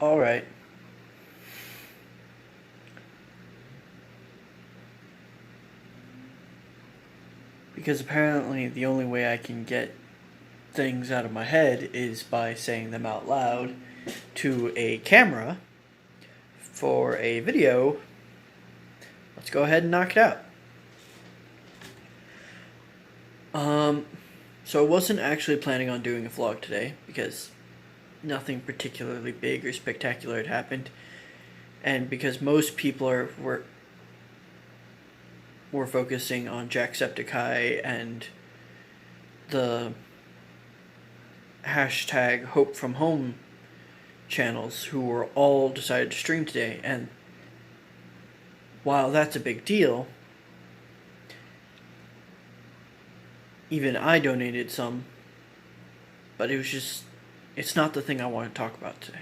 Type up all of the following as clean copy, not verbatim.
Alright. Because apparently the only way I can get things out of my head is by saying them out loud to a camera for a video. Let's go ahead and knock it out. So I wasn't actually planning on doing a vlog today because nothing particularly big or spectacular had happened, and because most people were focusing on Jacksepticeye and the hashtag Hope From Home channels, who were all decided to stream today. And while that's a big deal, even I donated some, but it's not the thing I want to talk about today.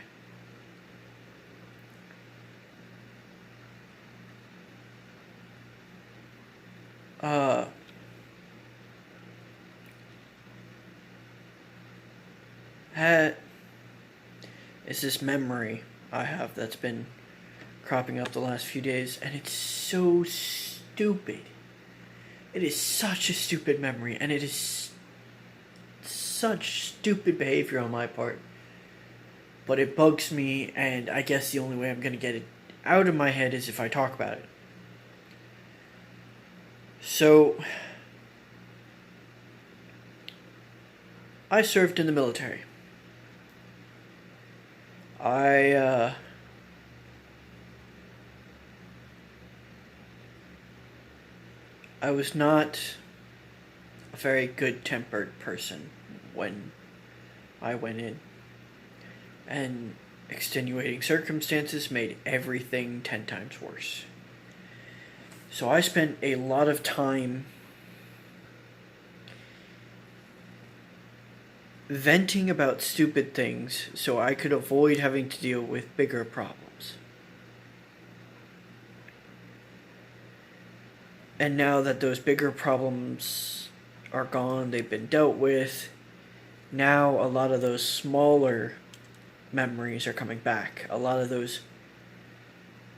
It's this memory I have that's been cropping up the last few days, and it's so stupid. It is such a stupid memory, and it is such stupid behavior on my part. But it bugs me, and I guess the only way I'm going to get it out of my head is if I talk about it. So, I served in the military. I was not a very good-tempered person when I went in, and extenuating circumstances made everything 10 times worse. So I spent a lot of time venting about stupid things so I could avoid having to deal with bigger problems. And now that those bigger problems are gone, they've been dealt with, now a lot of those smaller memories are coming back. A lot of those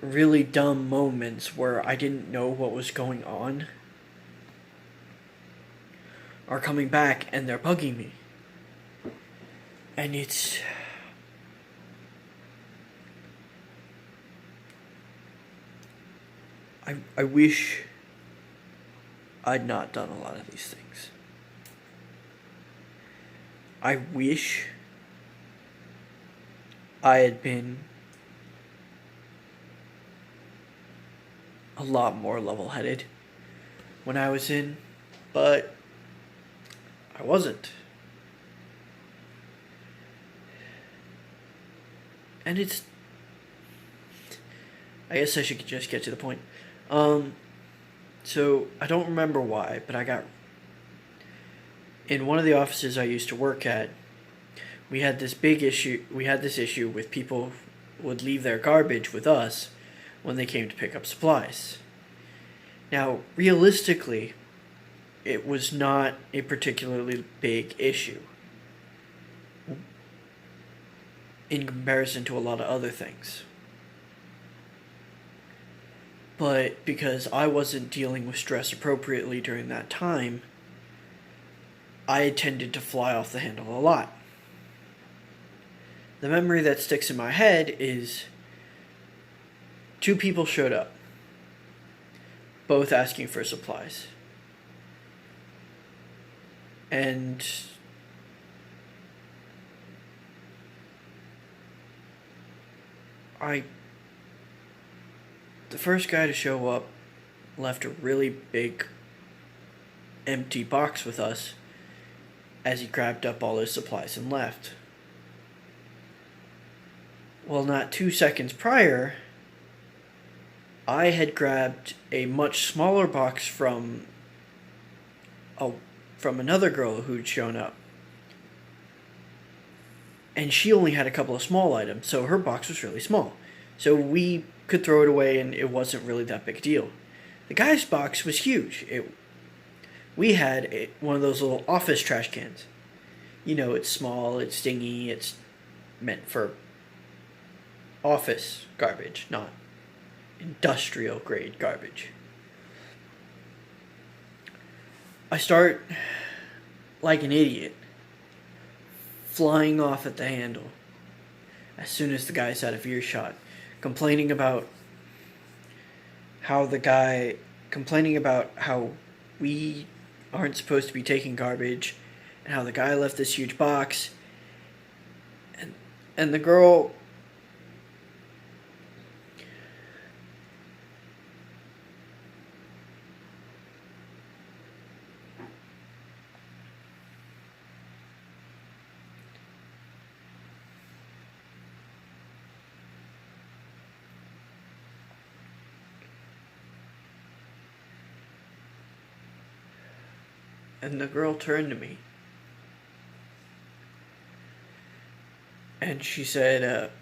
really dumb moments where I didn't know what was going on are coming back, and they're bugging me. And it's... I wish I'd not done a lot of these things. I wish I had been a lot more level-headed when I was in, but I wasn't. And it's... I guess I should just get to the point. So, I don't remember why, but I got... In one of the offices I used to work at, we had this issue with people who would leave their garbage with us when they came to pick up supplies. Now, realistically, it was not a particularly big issue in comparison to a lot of other things. But because I wasn't dealing with stress appropriately during that time, I tended to fly off the handle a lot. The memory that sticks in my head is 2 people showed up, both asking for supplies. And the first guy to show up left a really big empty box with us as he grabbed up all his supplies and left. Well, not 2 seconds prior, I had grabbed a much smaller box from another girl who'd shown up. And she only had a couple of small items, so her box was really small. So we could throw it away and it wasn't really that big a deal. The guy's box was huge. We had one of those little office trash cans. You know, it's small, it's dingy, it's meant for office garbage, not industrial grade garbage. I start, like an idiot, flying off at the handle as soon as the guy's out of earshot, complaining about how we aren't supposed to be taking garbage, and how the guy left this huge box, and the girl turned to me and she said,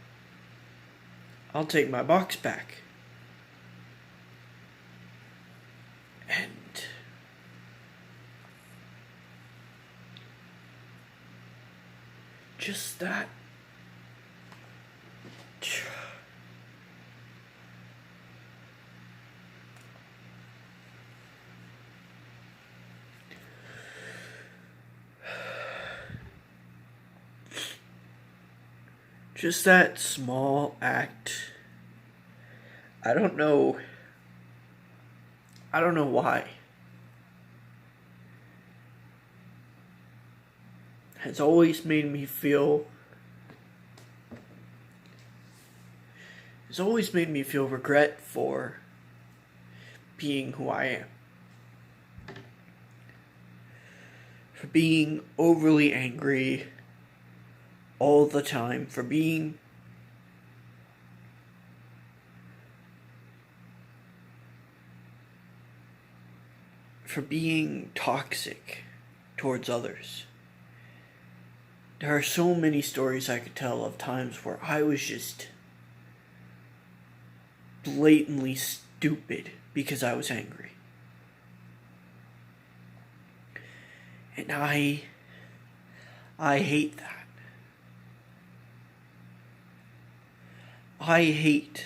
I'll take my box back. And just that, just that small act, I don't know why, has always made me feel regret for being who I am. For being overly angry all the time, for being toxic towards others. There are so many stories I could tell of times where I was just blatantly stupid because I was angry. And I hate that. I hate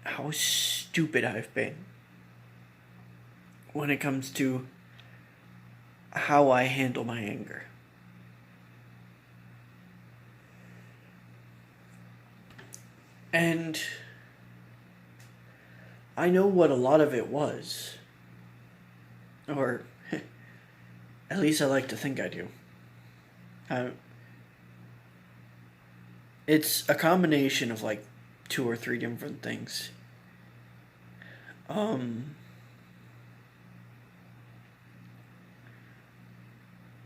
how stupid I've been when it comes to how I handle my anger. And I know what a lot of it was. Or at least I like to think I do. It's a combination of like 2 or 3 different things.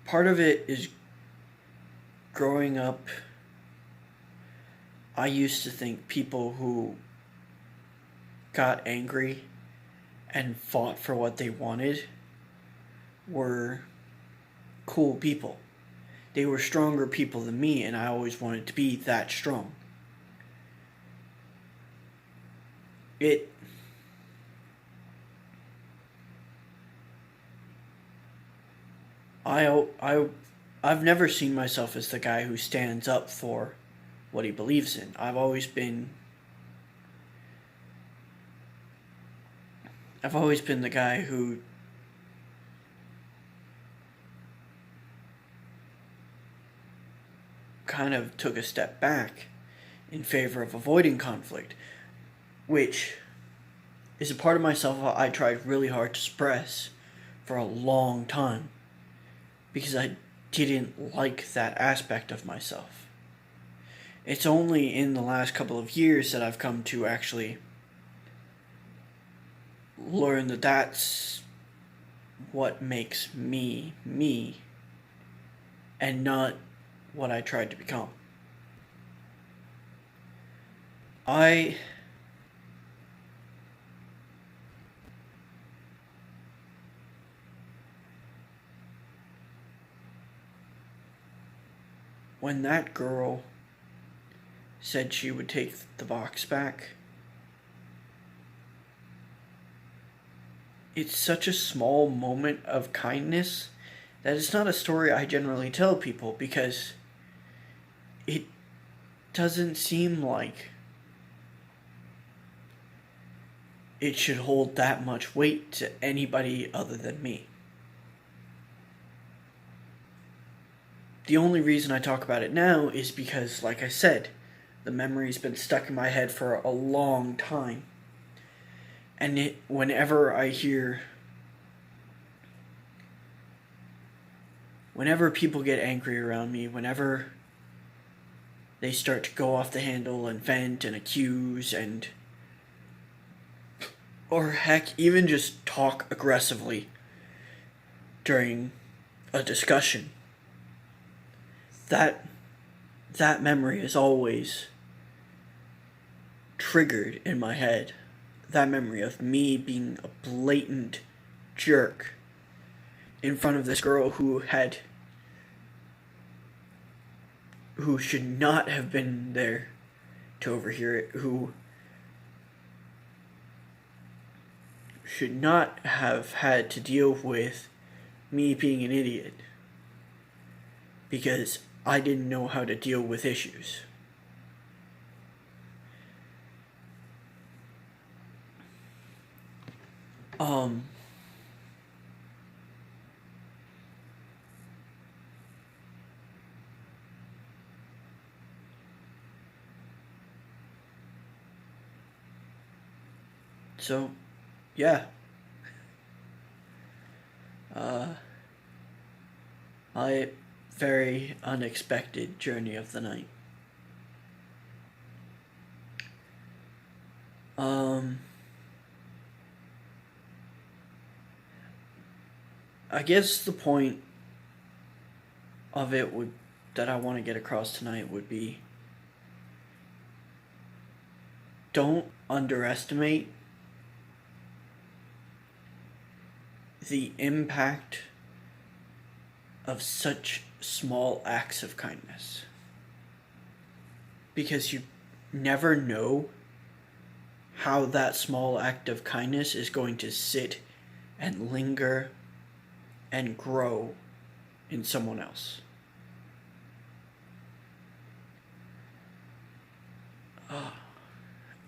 Part of it is growing up. I used to think people who got angry and fought for what they wanted were cool people. They were stronger people than me, and I always wanted to be that strong. I've never seen myself as the guy who stands up for what he believes in. I've always been the guy who kind of took a step back in favor of avoiding conflict, which is a part of myself I tried really hard to suppress for a long time because I didn't like that aspect of myself. It's only in the last couple of years that I've come to actually learn that that's what makes me, me, and not what I tried to become. When that girl said she would take the box back, it's such a small moment of kindness that it's not a story I generally tell people because doesn't seem like it should hold that much weight to anybody other than me. The only reason I talk about it now is because, like I said, the memory's been stuck in my head for a long time. And whenever people get angry around me, whenever they start to go off the handle and vent and accuse or heck, even just talk aggressively during a discussion, that memory is always triggered in my head. That memory of me being a blatant jerk in front of this girl who should not have been there to overhear it, who should not have had to deal with me being an idiot because I didn't know how to deal with issues. So, yeah. My very unexpected journey of the night. I guess the point of it that I want to get across tonight would be, don't underestimate the impact of such small acts of kindness. Because you never know how that small act of kindness is going to sit and linger and grow in someone else.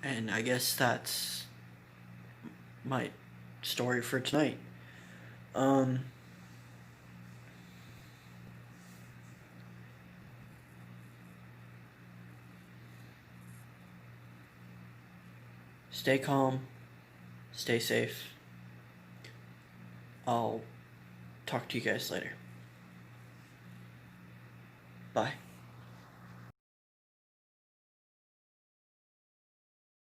And I guess that's my story for tonight. Stay calm, stay safe. I'll talk to you guys later. Bye.